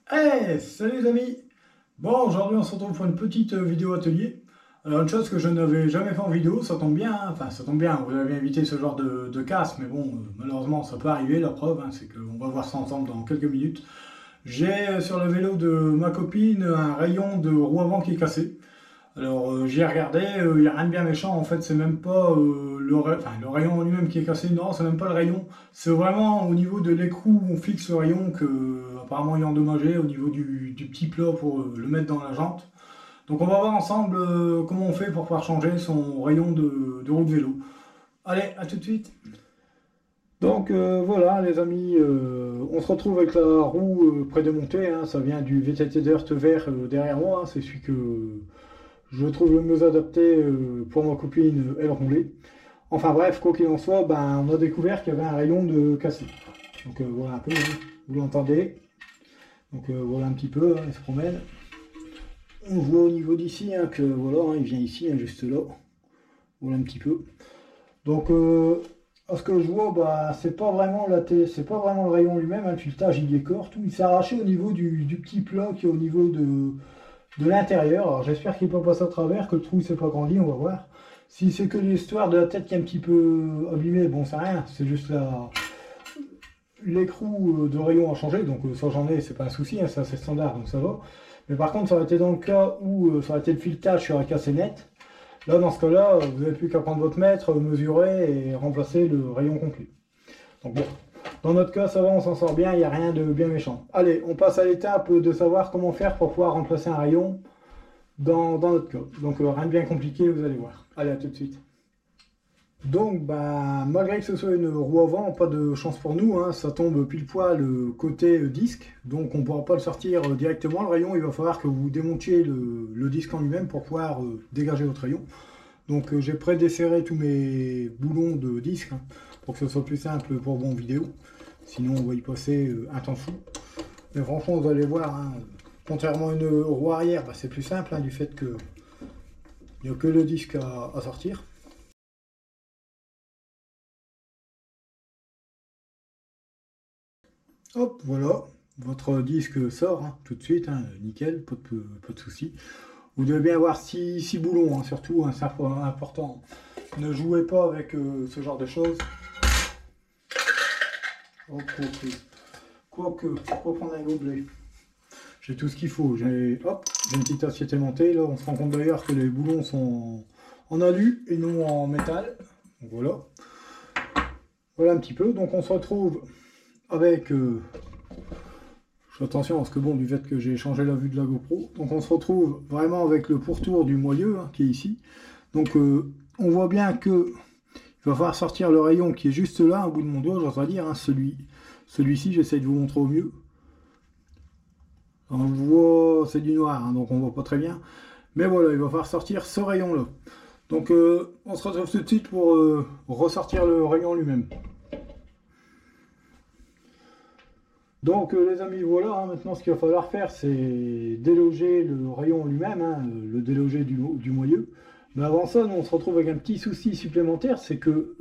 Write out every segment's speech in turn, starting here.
Hey, salut les amis! Bon, aujourd'hui on se retrouve pour une petite vidéo atelier. Alors une chose que je n'avais jamais fait en vidéo, ça tombe bien, hein. Enfin ça tombe bien, vous avez évité ce genre de casse, mais bon, malheureusement ça peut arriver, la preuve, hein, c'est qu'on va voir ça ensemble dans quelques minutes. J'ai sur le vélo de ma copine un rayon de roue avant qui est cassé. Alors j'y ai regardé, il n'y a rien de bien méchant, en fait c'est même pas enfin, le rayon en lui-même qui est cassé, non, c'est même pas le rayon, c'est vraiment au niveau de l'écrou où on fixe le rayon que apparemment il est endommagé, au niveau du petit plat pour le mettre dans la jante. Donc on va voir ensemble comment on fait pour pouvoir changer son rayon de roue de vélo. Allez, à tout de suite. Donc voilà les amis, on se retrouve avec la roue prédémontée, hein, ça vient du VTT Dirt vert derrière moi, hein, c'est celui que je trouve le mieux adapté pour ma copine, elle roulée. Enfin bref, quoi qu'il en soit, ben, on a découvert qu'il y avait un rayon de cassé. Donc voilà un peu, hein, vous l'entendez. Donc voilà un petit peu, hein, il se promène. On voit au niveau d'ici hein, que voilà, hein, il vient ici, hein, juste là. Voilà un petit peu. Donc à ce que je vois, bah, c'est pas vraiment c'est pas vraiment le rayon lui-même, hein, le filetage il est corps, tout. Il s'est arraché au niveau du petit plat qui est au niveau de l'intérieur. Alors j'espère qu'il ne peut pas passer à travers, que le trou ne s'est pas grandi, on va voir. Si c'est que l'histoire de la tête qui est un petit peu abîmée, bon c'est rien, c'est juste l'écrou de rayon a changé, donc ça j'en ai, c'est pas un souci, hein, c'est assez standard, donc ça va. Mais par contre ça aurait été dans le cas où ça aurait été le filetage qui aurait cassé net. Là dans ce cas-là, vous n'avez plus qu'à prendre votre mètre, mesurer et remplacer le rayon complet. Donc bon, dans notre cas ça va, on s'en sort bien, il n'y a rien de bien méchant. Allez, on passe à l'étape de savoir comment faire pour pouvoir remplacer un rayon dans notre cas. Donc rien de bien compliqué, vous allez voir. Allez, à tout de suite. Donc, bah, malgré que ce soit une roue avant, pas de chance pour nous, hein, ça tombe pile poil côté disque, donc on ne pourra pas le sortir directement le rayon, il va falloir que vous démontiez le disque en lui-même pour pouvoir dégager votre rayon. Donc j'ai prédesserré tous mes boulons de disque hein, pour que ce soit plus simple pour vos vidéos, sinon on va y passer un temps fou. Mais franchement, vous allez voir, hein, contrairement à une roue arrière, bah, c'est plus simple hein, du fait qu'il n'y a que le disque à sortir. Hop, voilà, votre disque sort hein, tout de suite, hein, nickel, pas de souci. Vous devez bien avoir 6 boulons, hein, surtout, hein, c'est important. Ne jouez pas avec ce genre de choses. Oh, quoique, pourquoi prendre un gobelet? J'ai tout ce qu'il faut. J'ai une petite assiette aimantée. Là, on se rend compte d'ailleurs que les boulons sont en alu et non en métal. Donc voilà. Voilà un petit peu. Donc on se retrouve avec... je fais attention parce que bon, du fait que j'ai changé la vue de la GoPro. Donc on se retrouve vraiment avec le pourtour du moyeu hein, qui est ici. Donc on voit bien que il va falloir sortir le rayon qui est juste là, au bout de mon doigt, j'oserais dire. Hein, celui-ci, j'essaie de vous montrer au mieux. On le voit, c'est du noir, hein, donc on voit pas très bien. Mais voilà, il va falloir sortir ce rayon-là. Donc on se retrouve tout de suite pour ressortir le rayon lui-même. Donc les amis, voilà, hein, maintenant ce qu'il va falloir faire, c'est déloger le rayon lui-même, hein, le déloger du moyeu. Mais avant ça, nous, on se retrouve avec un petit souci supplémentaire, c'est que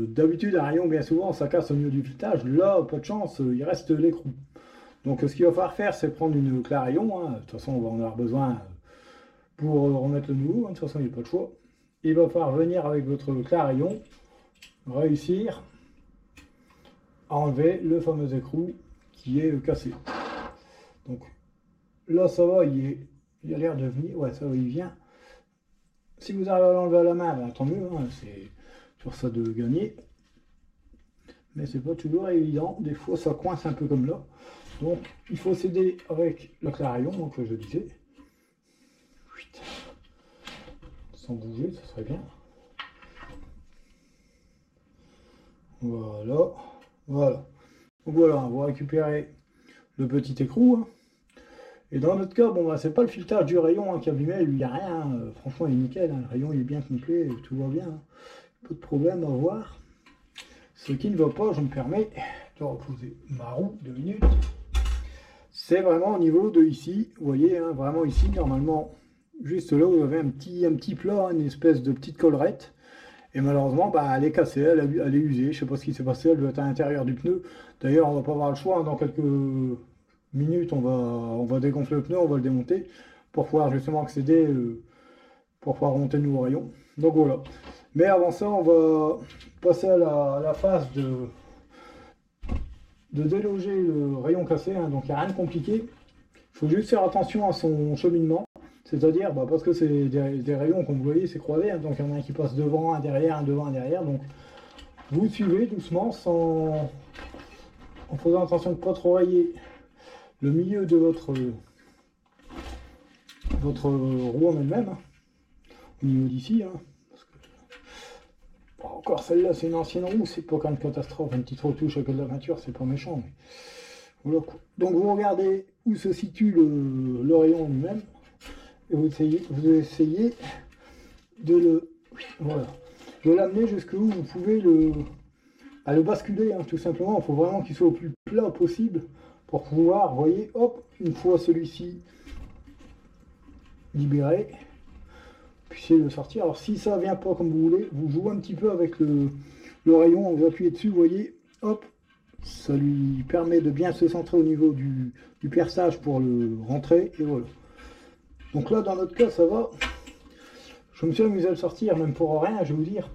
d'habitude, un rayon, bien souvent, ça casse au milieu du filetage. Là, pas de chance, il reste l'écrou. Donc ce qu'il va falloir faire, c'est prendre une clé à rayon. Hein. De toute façon, on va en avoir besoin pour remettre le nouveau. Hein. De toute façon, il n'y a pas de choix. Il va falloir venir avec votre clé à rayon, réussir à enlever le fameux écrou qui est cassé. Donc là, ça va, il a l'air de venir. Ouais, ça va, il vient. Si vous arrivez à l'enlever à la main, ben, tant mieux. Hein. C'est sur ça de gagner. Mais c'est pas toujours évident. Des fois, ça coince un peu comme là. Donc, il faut s'aider avec le clarion, donc je disais. Sans bouger, ça serait bien. Voilà. Voilà. Donc voilà, on va récupérer le petit écrou. Hein. Et dans notre cas, bon, bah, c'est pas le filetage du rayon hein, qui a abîmé, il n'y a rien. Hein. Franchement, il est nickel. Hein. Le rayon il est bien complet, tout va bien. Hein. Pas de problème à voir. Ce qui ne va pas, je me permets de reposer ma roue 2 minutes. C'est vraiment au niveau de ici, vous voyez, hein, vraiment ici, normalement, juste là, vous avez un petit plat, une espèce de petite collerette. Et malheureusement, bah, elle est cassée, elle est usée. Je ne sais pas ce qui s'est passé, elle doit être à l'intérieur du pneu. D'ailleurs, on va pas avoir le choix, hein, dans quelques minutes, on va dégonfler le pneu, on va le démonter pour pouvoir justement accéder, pour pouvoir remonter le nouveau rayon. Donc voilà. Mais avant ça, on va passer à la phase de déloger le rayon cassé, hein. Donc il n'y a rien de compliqué. Il faut juste faire attention à son cheminement. C'est-à-dire, parce que c'est des rayons, comme vous voyez, c'est croisé, hein. Donc il y en a un qui passe devant, un derrière, un devant, un derrière. Donc vous suivez doucement en faisant attention de ne pas trop rayer le milieu de votre roue en elle-même, hein, au niveau d'ici. Hein, encore celle-là, c'est une ancienne roue, c'est pas quand même catastrophe. Une petite retouche avec de la peinture, c'est pas méchant. Mais voilà, quoi. Donc vous regardez où se situe le rayon lui-même et vous essayez de l'amener jusqu'où vous pouvez le basculer, hein, tout simplement. Il faut vraiment qu'il soit au plus plat possible pour pouvoir, vous voyez, hop, une fois celui-ci libéré, puissiez le sortir. Alors si ça vient pas comme vous voulez, vous jouez un petit peu avec le rayon, vous appuyez dessus, vous voyez, hop, ça lui permet de bien se centrer au niveau du perçage pour le rentrer, et voilà. Donc là, dans notre cas, ça va. Je me suis amusé à le sortir, même pour rien, je vais vous dire,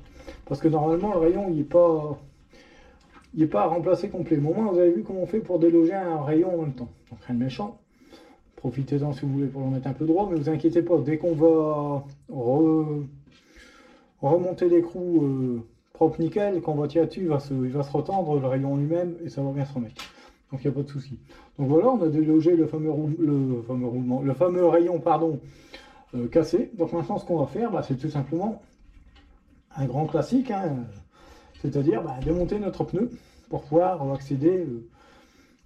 parce que normalement, le rayon, il n'est pas à remplacer complet. Mais au moins, vous avez vu comment on fait pour déloger un rayon en même temps. Donc rien de méchant. Profitez-en si vous voulez pour le mettre un peu droit, mais vous inquiétez pas, dès qu'on va remonter l'écrou propre nickel, quand on va tirer dessus, il va se retendre, le rayon lui-même, et ça va bien se remettre. Donc il n'y a pas de souci. Donc voilà, on a délogé le fameux rayon, pardon, cassé. Donc maintenant, ce qu'on va faire, c'est tout simplement un grand classique, hein, c'est-à-dire démonter notre pneu pour pouvoir accéder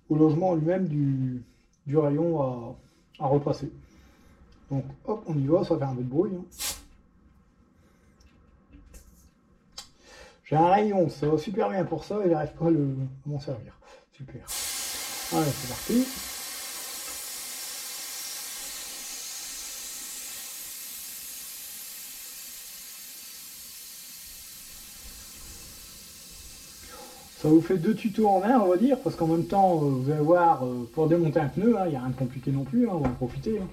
au logement lui-même du rayon à repasser. Donc hop, on y va, ça fait un peu de bruit. Hein. J'ai un rayon, ça va super bien pour ça, et j'arrive pas à m'en servir. Super. Allez, c'est parti. Ça vous fait 2 tutos en un, on va dire, parce qu'en même temps, vous allez voir, pour démonter un pneu, il n'y a rien de compliqué non plus, on va en profiter. Hein.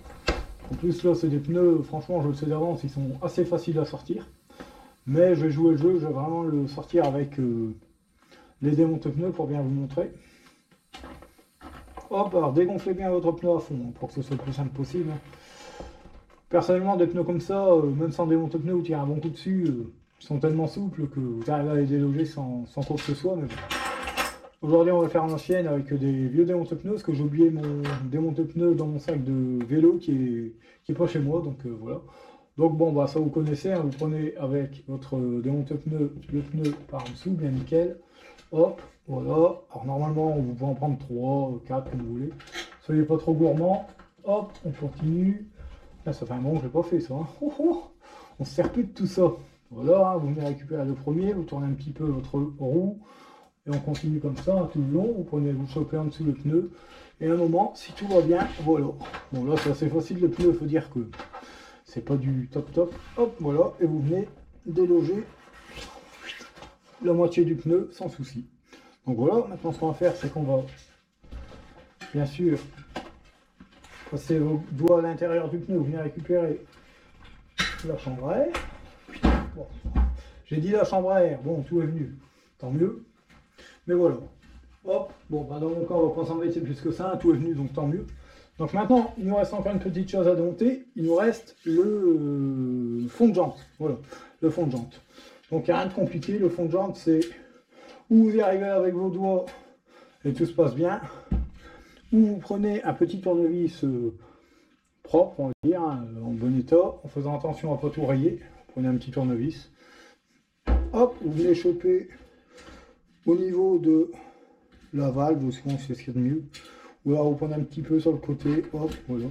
En plus, là, c'est des pneus, franchement, je le sais d'avance, ils sont assez faciles à sortir. Mais je vais jouer le jeu, je vais vraiment le sortir avec les démonte-pneus pour bien vous montrer. Hop, alors dégonflez bien votre pneu à fond, hein, pour que ce soit le plus simple possible. Personnellement, des pneus comme ça, même sans démonte-pneu, vous tirez un bon coup dessus, ils sont tellement souples que vous arrivez à les déloger sans quoi que ce soit. Mais bon. Aujourd'hui, on va faire en ancienne avec des vieux démonte-pneus, parce que j'ai oublié mon démonte-pneu dans mon sac de vélo qui est pas chez moi, donc voilà. Donc bon, ça vous connaissez, hein, vous prenez avec votre démonte-pneu, le pneu par en dessous, bien nickel. Hop, voilà. Alors normalement, vous pouvez en prendre 3, 4, comme vous voulez. Soyez pas trop gourmand. Hop, on continue. Là, ça fait un moment que je l'ai pas fait, ça. Hein. On se sert plus de tout ça. Voilà, hein, vous venez récupérer le premier, vous tournez un petit peu votre roue. Et on continue comme ça, hein, tout le long. Vous chopez en dessous le pneu. Et à un moment, si tout va bien, voilà. Bon, là, c'est assez facile, le pneu, il faut dire que c'est pas du top. Hop, voilà. Et vous venez déloger la moitié du pneu sans souci. Donc voilà, maintenant ce qu'on va faire, c'est qu'on va bien sûr passer vos doigts à l'intérieur du pneu, vous venez récupérer la chambre à air. Bon, j'ai dit la chambre à air, bon, tout est venu, tant mieux. Mais voilà. Hop, bon, dans mon cas, on va pas s'embêter plus que ça, tout est venu, donc tant mieux. Donc maintenant, il nous reste encore une petite chose à démonter, il nous reste le fond de jante. Voilà, le fond de jante. Donc il n'y a rien de compliqué, le fond de jante, c'est où vous y arrivez avec vos doigts et tout se passe bien, ou vous prenez un petit tournevis propre, on va dire, hein, en bon état, en faisant attention à ne pas tout rayer. Vous prenez un petit tournevis, hop, vous venez choper au niveau de la valve, ou sinon c'est ce qu'il y a de mieux, ou alors vous prenez un petit peu sur le côté, hop, voilà,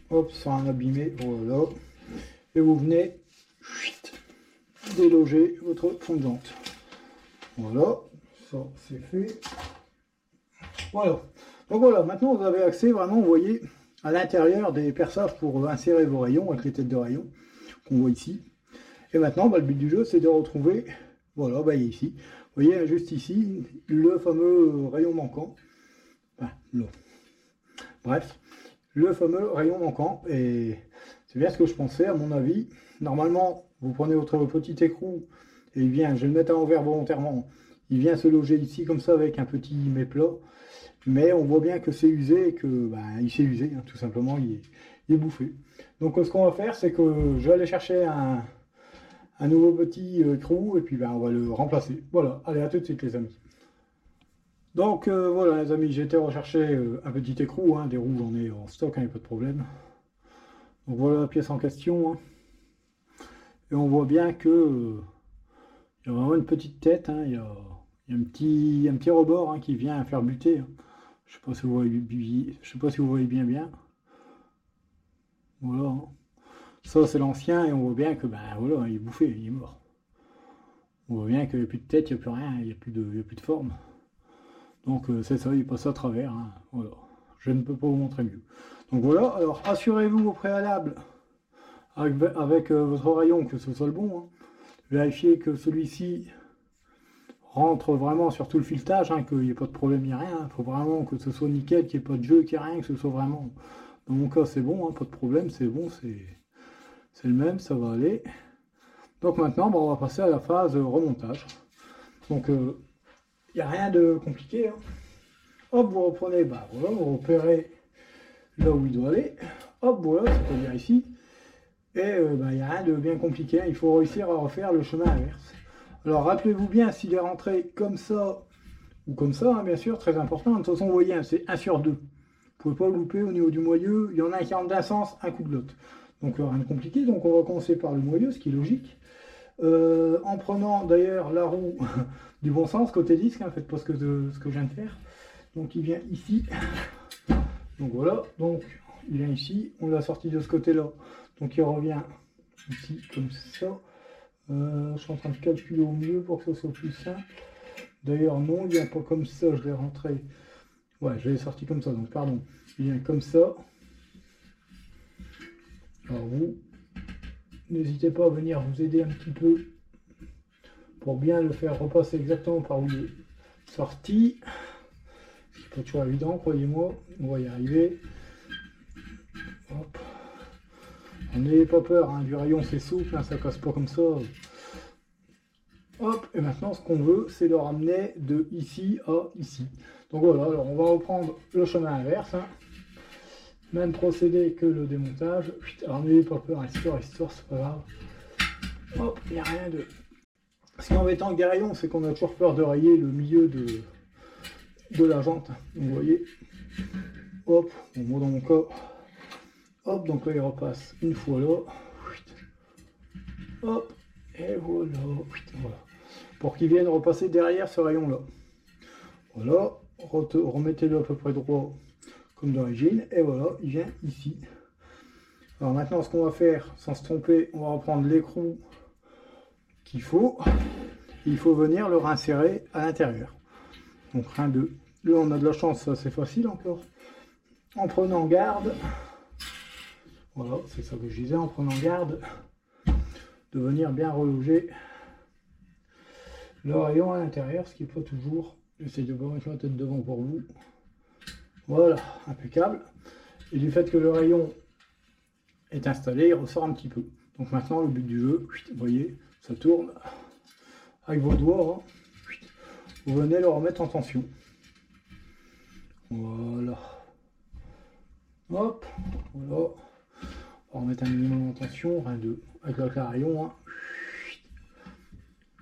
hop, sans en abîmer, voilà, et vous venez déloger votre fond de jante. Voilà, ça c'est fait. Voilà. Donc voilà, maintenant vous avez accès vraiment, vous voyez, à l'intérieur des perçages pour insérer vos rayons avec les têtes de rayons qu'on voit ici. Et maintenant, le but du jeu, c'est de retrouver, voilà, ici, Vous voyez, juste ici, le fameux rayon manquant. Enfin, non. Bref, le fameux rayon manquant. Et c'est bien ce que je pensais, à mon avis. Normalement, vous prenez votre petit écrou et il vient, je vais le mettre à l'envers volontairement, il vient se loger ici comme ça avec un petit méplat. Mais on voit bien que c'est usé et que il s'est usé, hein, tout simplement, il est bouffé. Donc ce qu'on va faire, c'est que je vais aller chercher un nouveau petit écrou et puis on va le remplacer. Voilà, allez, à tout de suite les amis. Donc voilà les amis, j'ai été rechercher un petit écrou, hein, des roues j'en ai en stock, il n'y a pas de problème. Donc voilà la pièce en question. Hein. Et on voit bien que il y a vraiment une petite tête, hein, il y a un petit rebord hein, qui vient faire buter. Hein. Je sais pas si vous voyez, je sais pas si vous voyez bien. Voilà. Hein. Ça c'est l'ancien et on voit bien que voilà, il est bouffé, il est mort. On voit bien qu'il n'y a plus de tête, il n'y a plus rien, il n'y a plus de forme. Donc c'est ça, il passe à travers. Hein. Voilà. Je ne peux pas vous montrer mieux. Donc voilà, alors assurez-vous au préalable avec votre rayon que ce soit le bon. Hein. Vérifiez que celui-ci rentre vraiment sur tout le filetage, hein, qu'il n'y ait pas de problème, il n'y a rien. Il faut vraiment que ce soit nickel, qu'il n'y ait pas de jeu, qu'il n'y ait rien, que ce soit vraiment... Dans mon cas, c'est bon, hein, pas de problème, c'est bon, c'est le même, ça va aller. Donc maintenant, on va passer à la phase remontage. Donc, il n'y a rien de compliqué. Hein. Hop, vous reprenez, voilà, vous repérez là où il doit aller. Hop, voilà, c'est-à-dire ici. Et il n'y a rien de bien compliqué, hein. Il faut réussir à refaire le chemin inverse. Alors rappelez-vous bien s'il est rentré comme ça ou comme ça, hein, bien sûr, très important. De toute façon, vous voyez, hein, c'est 1 sur 2. Vous ne pouvez pas louper au niveau du moyeu. Il y en a un qui rentre d'un sens, un coup de l'autre. Donc rien de compliqué. Donc on va commencer par le moyeu, ce qui est logique. En prenant d'ailleurs la roue du bon sens, côté disque, hein, faites pas ce que je viens de faire. Donc il vient ici. Donc voilà, donc il vient ici. On l'a sorti de ce côté-là. Donc il revient ici comme ça. Je suis en train de calculer au mieux pour que ce soit plus simple. D'ailleurs non, il vient pas comme ça, je l'ai rentré. Ouais, je l'ai sorti comme ça, donc pardon. Il vient comme ça. Alors vous, n'hésitez pas à venir vous aider un petit peu pour bien le faire repasser exactement par où il est sorti. C'est pas toujours évident, croyez-moi. On va y arriver. Hop. N'ayez pas peur, hein, du rayon c'est souple, hein, ça casse pas comme ça. Hop, et maintenant ce qu'on veut, c'est le ramener de ici à ici. Donc voilà, alors on va reprendre le chemin inverse. Hein. Même procédé que le démontage. Alors n'ayez pas peur, histoire, c'est pas grave. Hop, il n'y a rien de... Ce qui est embêtant avec des rayons, c'est qu'on a toujours peur de rayer le milieu de la jante. Vous voyez. Hop, moi dans mon cas. Hop, donc là il repasse une fois là. Hop, et voilà. Voilà. Pour qu'il vienne repasser derrière ce rayon là. Voilà, remettez-le à peu près droit comme d'origine. Et voilà, il vient ici. Alors maintenant ce qu'on va faire, sans se tromper, on va reprendre l'écrou qu'il faut. Il faut venir le réinsérer à l'intérieur. Donc rien de... Là on a de la chance, ça c'est facile encore. En prenant garde. Voilà, c'est ça que je disais, en prenant garde de venir bien reloger le rayon à l'intérieur, ce qui n'est pas toujours. J'essaie de pas mettre ma tête devant pour vous. Voilà, impeccable. Et du fait que le rayon est installé, il ressort un petit peu. Donc maintenant, le but du jeu, vous voyez, ça tourne avec vos doigts. Hein. Vous venez le remettre en tension. Voilà. Hop, voilà. On va remettre un minimum en tension, rien de... avec le rayon. Hein.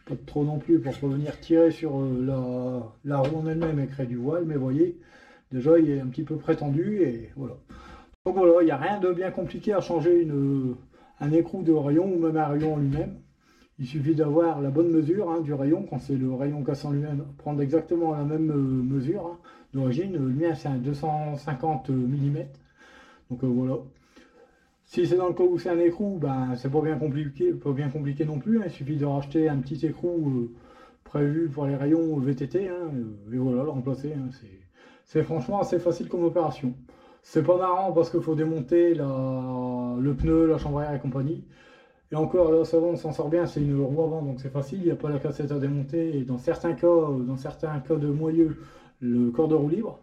Pas de trop non plus pour venir tirer sur la roue en elle-même et créer du voile, mais vous voyez, déjà il est un petit peu prétendu et voilà. Donc voilà, il n'y a rien de bien compliqué à changer un écrou de rayon ou même un rayon en lui-même. Il suffit d'avoir la bonne mesure hein, du rayon, quand c'est le rayon cassant lui-même, prendre exactement la même mesure hein, d'origine. Le mien c'est un 250 mm, donc voilà. Si c'est dans le cas où c'est un écrou, c'est pas bien compliqué non plus. Hein. Il suffit de racheter un petit écrou prévu pour les rayons VTT, hein, et voilà, le remplacer. Hein. C'est franchement assez facile comme opération. C'est pas marrant parce qu'il faut démonter le pneu, la chambre à air et compagnie. Et encore, là, ça va, on s'en sort bien, c'est une roue avant, donc c'est facile, il n'y a pas la cassette à démonter, et dans certains cas de moyeu, le corps de roue libre.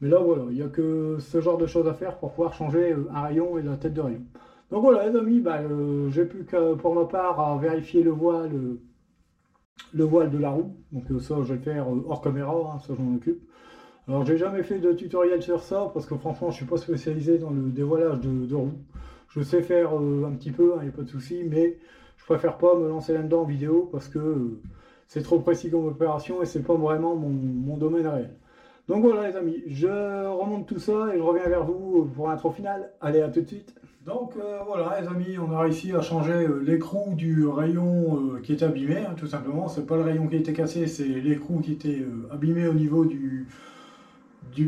Mais là, voilà, il n'y a que ce genre de choses à faire pour pouvoir changer un rayon et la tête de rayon. Donc voilà, les amis, bah, j'ai plus qu'à, pour ma part, à vérifier le voile de la roue. Donc ça, je vais le faire hors caméra, hein, ça je m'en occupe. Alors j'ai jamais fait de tutoriel sur ça parce que franchement je suis pas spécialisé dans le dévoilage de roues. Je sais faire un petit peu, il n'y a pas de souci, mais je préfère pas me lancer là-dedans en vidéo parce que c'est trop précis comme opération et c'est pas vraiment mon domaine réel. Donc voilà les amis, je remonte tout ça et je reviens vers vous pour l'intro finale. Allez, à tout de suite. Donc voilà les amis, on a réussi à changer l'écrou du rayon qui était abîmé, hein, tout simplement. C'est pas le rayon qui était cassé, c'est l'écrou qui était abîmé au niveau du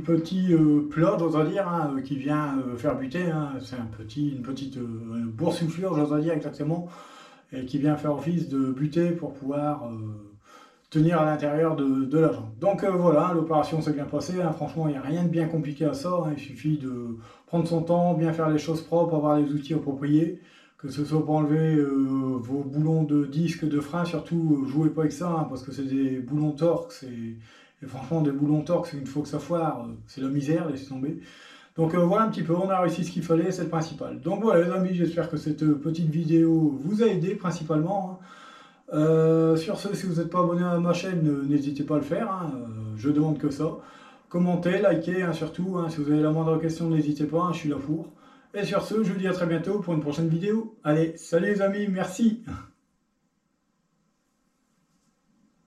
petit plat, j'ose dire, hein, qui vient faire buter. Hein. C'est une petite boursouflure, j'ose dire exactement, et qui vient faire office de butée pour pouvoir tenir à l'intérieur de la jambe. Donc voilà, l'opération s'est bien passée. Hein. Franchement, il n'y a rien de bien compliqué à ça. Hein. Il suffit de prendre son temps, bien faire les choses propres, avoir les outils appropriés. Que ce soit pour enlever vos boulons de disque, de frein, surtout jouez pas avec ça, hein, parce que c'est des boulons Torx, et franchement des boulons Torx, une fois que ça foire, c'est la misère, laissez tomber. Donc voilà un petit peu, on a réussi ce qu'il fallait, c'est le principal. Donc voilà les amis, j'espère que cette petite vidéo vous a aidé principalement. Hein. Sur ce, si vous n'êtes pas abonné à ma chaîne, n'hésitez pas à le faire, hein, je demande que ça. Commentez, likez, hein, surtout, hein, si vous avez la moindre question, n'hésitez pas, hein, je suis là pour. Et sur ce, je vous dis à très bientôt pour une prochaine vidéo. Allez, salut les amis, merci.